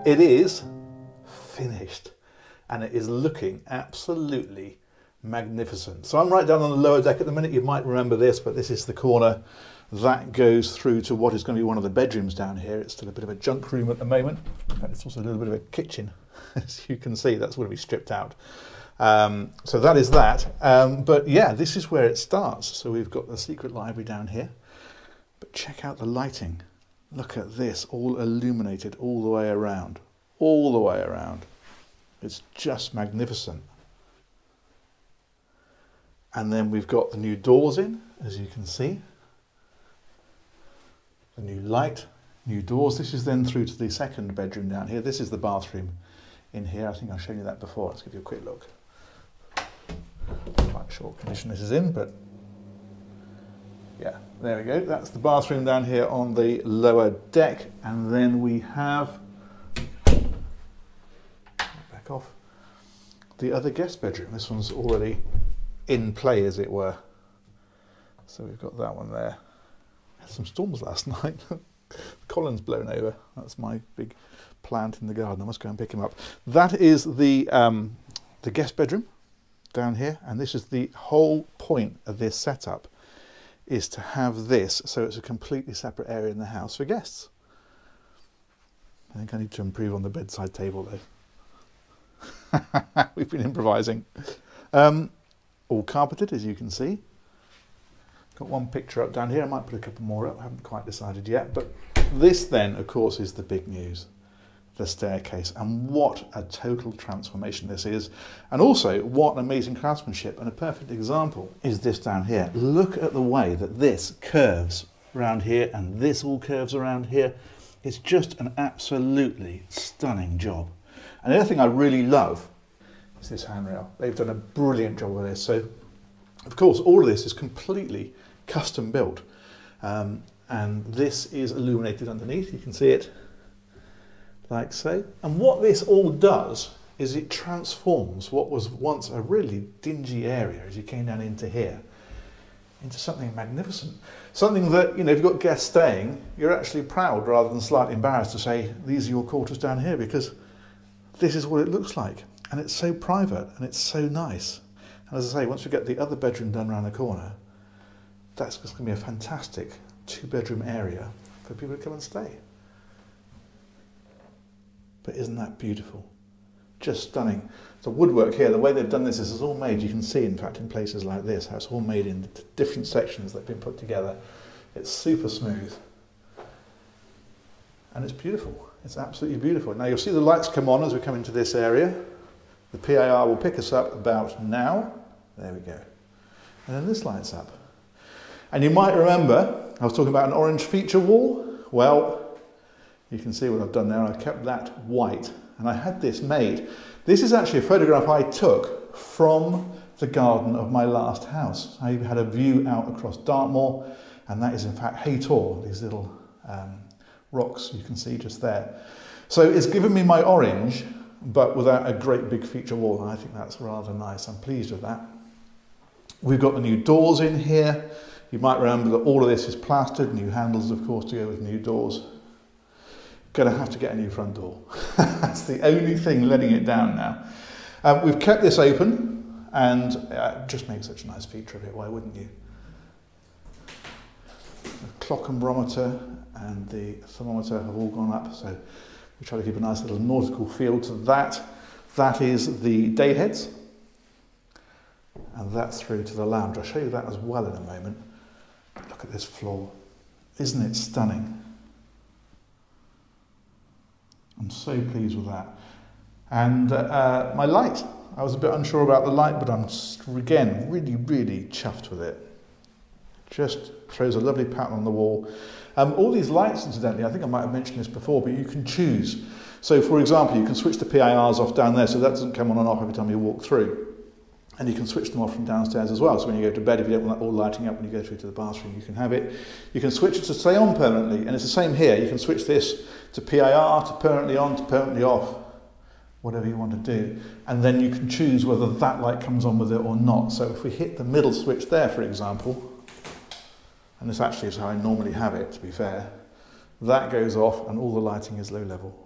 It is finished and it is looking absolutely magnificent. So I'm right down on the lower deck at the minute. You might remember this, but this is the corner that goes through to what is going to be one of the bedrooms down here. It's still a bit of a junk room at the moment. In fact, it's also a little bit of a kitchen. As you can see, that's going to be stripped out. So that is that. But yeah, this is where it starts. So we've got the secret library down here. But check out the lighting. Look at this, all illuminated all the way around. All the way around. It's just magnificent. And then we've got the new doors in, as you can see. The new light, new doors. This is then through to the second bedroom down here. This is the bathroom in here. I think I've shown you that before. Let's give you a quick look. Quite sure what condition this is in, but yeah, there we go. That's the bathroom down here on the lower deck. And then we have, back off, the other guest bedroom. This one's already in play, as it were. So we've got that one there. Had some storms last night. The column's blown over. That's my big plant in the garden. I must go and pick him up. That is the guest bedroom down here, and this is the whole point of this setup, is to have this so it's a completely separate area in the house for guests. I think I need to improve on the bedside table though. We've been improvising. All carpeted, as you can see. Got one picture up down here. I might put a couple more up. I haven't quite decided yet. But this then, of course, is the big news. The staircase. And what a total transformation this is. And also, what an amazing craftsmanship. And a perfect example is this down here. Look at the way that this curves around here and this all curves around here. It's just an absolutely stunning job. And the other thing I really love is this handrail. They've done a brilliant job with this. So, of course, all of this is completely custom built. And this is illuminated underneath. You can see it like so. And what this all does is it transforms what was once a really dingy area, as you came down into here, into something magnificent. Something that, you know, if you've got guests staying, you're actually proud rather than slightly embarrassed to say, these are your quarters down here, because this is what it looks like. And it's so private and it's so nice. And as I say, once we get the other bedroom done around the corner, that's just going to be a fantastic 2-bedroom area for people to come and stay. But isn't that beautiful? Just stunning. The woodwork here, the way they've done this is all made, you can see in fact in places like this, how it's all made in different sections that have been put together. It's super smooth. And it's beautiful. It's absolutely beautiful. Now you'll see the lights come on as we come into this area. The PIR will pick us up about now. There we go. And then this lights up. And you might remember, I was talking about an orange feature wall. Well, you can see what I've done there. I've kept that white. And I had this made. This is actually a photograph I took from the garden of my last house. I had a view out across Dartmoor, and that is in fact Haytor, these little rocks you can see just there. So it's given me my orange, but without a great big feature wall, and I think that's rather nice. I'm pleased with that. We've got the new doors in here. You might remember that all of this is plastered, new handles of course to go with new doors. Gonna have to get a new front door. That's the only thing letting it down now. We've kept this open, and it just makes such a nice feature of it, why wouldn't you? The clock and barometer and the thermometer have all gone up, so we try to keep a nice little nautical feel to that. That is the day heads, and that's through to the lounge. I'll show you that as well in a moment. But look at this floor. Isn't it stunning? I'm so pleased with that. And my light. I was a bit unsure about the light, but I'm, again, really, really chuffed with it. Just throws a lovely pattern on the wall. All these lights, incidentally, I think I might have mentioned this before, but you can choose. So, for example, you can switch the PIRs off down there, so that doesn't come on and off every time you walk through. And you can switch them off from downstairs as well. So when you go to bed, if you don't want that all lighting up when you go through to the bathroom, you can have it. You can switch it to stay on permanently, and it's the same here. You can switch this to PIR, to permanently on, to permanently off, whatever you want to do. And then you can choose whether that light comes on with it or not. So if we hit the middle switch there, for example, and this actually is how I normally have it, to be fair, that goes off and all the lighting is low level.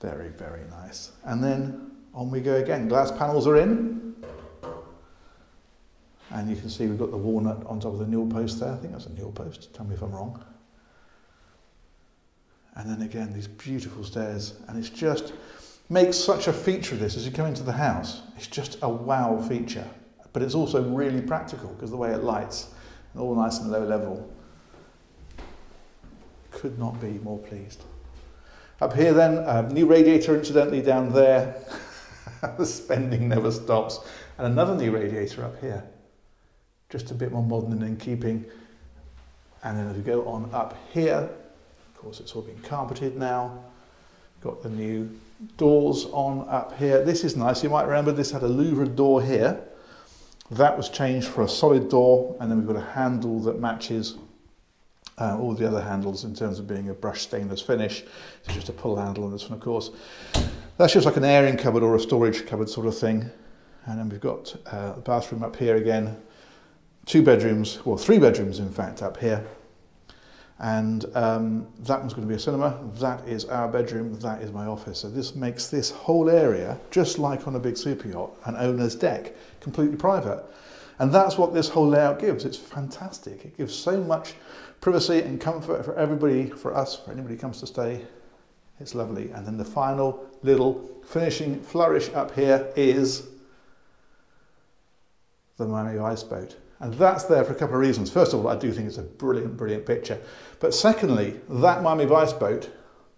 Very, very nice. And then on we go again. Glass panels are in. And you can see we've got the walnut on top of the newel post there. I think that's a newel post. Tell me if I'm wrong. And then again, these beautiful stairs. And it's just makes such a feature of this as you come into the house. It's just a wow feature. But it's also really practical because the way it lights, and all nice and low level. Could not be more pleased. Up here then, new radiator incidentally down there. The spending never stops. And another new radiator up here. Just a bit more modern and in keeping. And then as we go on up here, of course it's all been carpeted now. Got the new doors on up here. This is nice. You might remember this had a louvered door here. That was changed for a solid door, and then we've got a handle that matches all the other handles in terms of being a brushed stainless finish. It's just a pull handle on this one, of course. That's just like an airing cupboard or a storage cupboard sort of thing. And then we've got the bathroom up here again. 2 bedrooms, well 3 bedrooms in fact up here. And that one's going to be a cinema. That is our bedroom. That is my office. So this makes this whole area, just like on a big super yacht, an owner's deck, completely private. And that's what this whole layout gives. It's fantastic. It gives so much privacy and comfort for everybody, for us, for anybody who comes to stay. It's lovely. And then the final little finishing flourish up here is the Miami Vice boat. And that's there for a couple of reasons. First of all, I do think it's a brilliant, brilliant picture. But secondly, that Miami Vice boat,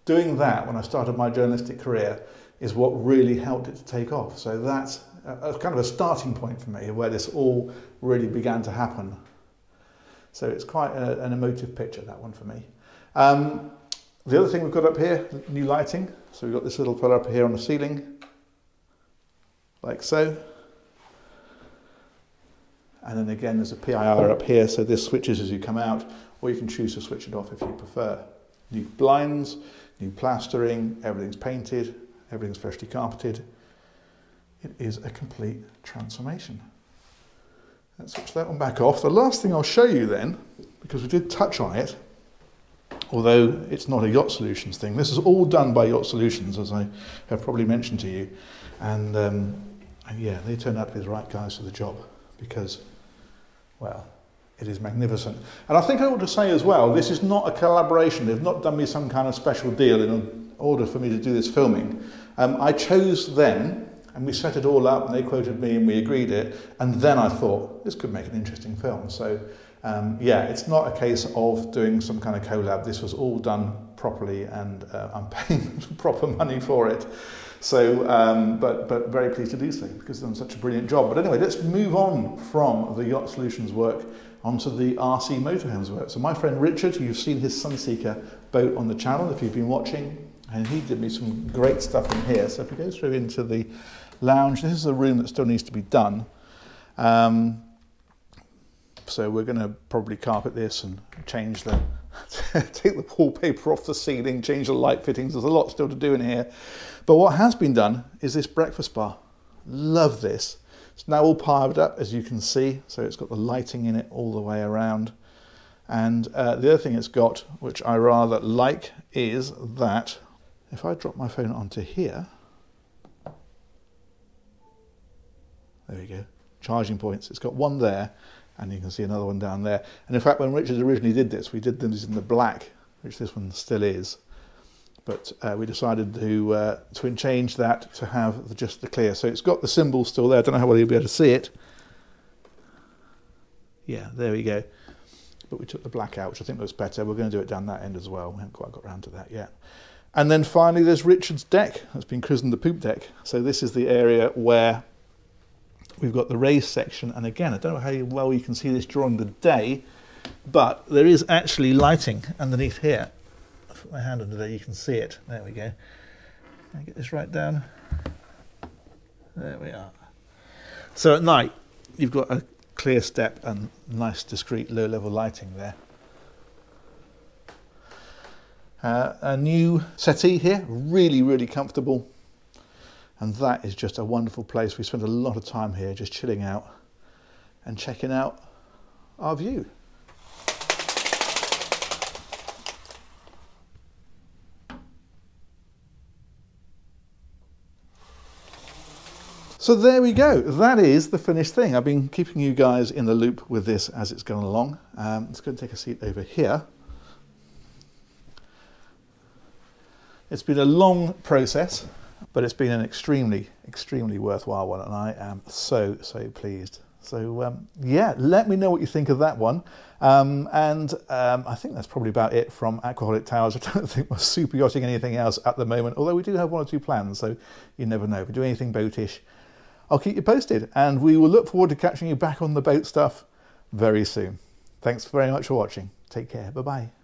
doing that when I started my journalistic career, is what really helped it to take off. So that's a kind of a starting point for me, where this all really began to happen. So it's quite an emotive picture, that one for me. The other thing we've got up here, new lighting. So we've got this little fella up here on the ceiling, like so. And then again, there's a PIR up here, so this switches as you come out, or you can choose to switch it off if you prefer. New blinds, new plastering, everything's painted, everything's freshly carpeted. It is a complete transformation. Let's switch that one back off. The last thing I'll show you then, because we did touch on it, although it's not a Yacht Solutions thing, this is all done by Yacht Solutions, as I have probably mentioned to you. And yeah, they turned out to be the right guys for the job, because, well, it is magnificent. And I think I ought to say as well, this is not a collaboration. They've not done me some kind of special deal in order for me to do this filming. I chose them, and we set it all up, and they quoted me, and we agreed it. And then I thought, this could make an interesting film. So, yeah, it's not a case of doing some kind of collab. This was all done properly, and I'm paying proper money for it. So, but very pleased to do so, because they've done such a brilliant job. But anyway, let's move on from the Yacht Solutions work onto the RC Motorhomes work. So my friend Richard, you've seen his Sunseeker boat on the channel if you've been watching, and he did me some great stuff in here. So if we go through into the lounge, this is a room that still needs to be done. So we're going to probably carpet this and change the, take the wallpaper off the ceiling, change the light fittings. There's a lot still to do in here. But what has been done is this breakfast bar. Love this. It's now all powered up, as you can see. So it's got the lighting in it all the way around. And the other thing it's got, which I rather like, is that if I drop my phone onto here, there we go, charging points. It's got one there, and you can see another one down there. And in fact, when Richard originally did this, we did these in the black, which this one still is. But we decided to change that to have just the clear. So it's got the symbol still there. I don't know how well you'll be able to see it. Yeah, there we go. But we took the black out, which I think looks better. We're going to do it down that end as well. We haven't quite got around to that yet. And then finally, there's Richard's deck. That's been christened the poop deck. So this is the area where we've got the raised section. And again, I don't know how well you can see this during the day, but there is actually lighting underneath here. Put my hand under there, you can see it. There we go. Can I get this right down? There we are. So at night, you've got a clear step and nice, discreet, low-level lighting there. A new settee here, really, really comfortable. And that is just a wonderful place. We spent a lot of time here just chilling out and checking out our view. So there we go. That is the finished thing. I've been keeping you guys in the loop with this as it's gone along. Let's go and take a seat over here. It's been a long process, but it's been an extremely, extremely worthwhile one, and I am so, so pleased. So yeah, let me know what you think of that one. I think that's probably about it from Aquaholic Towers. I don't think we're super yachting anything else at the moment, although we do have one or two plans, so you never know. If we do anything boatish, I'll keep you posted, and we will look forward to catching you back on the boat stuff very soon. Thanks very much for watching. Take care. Bye-bye.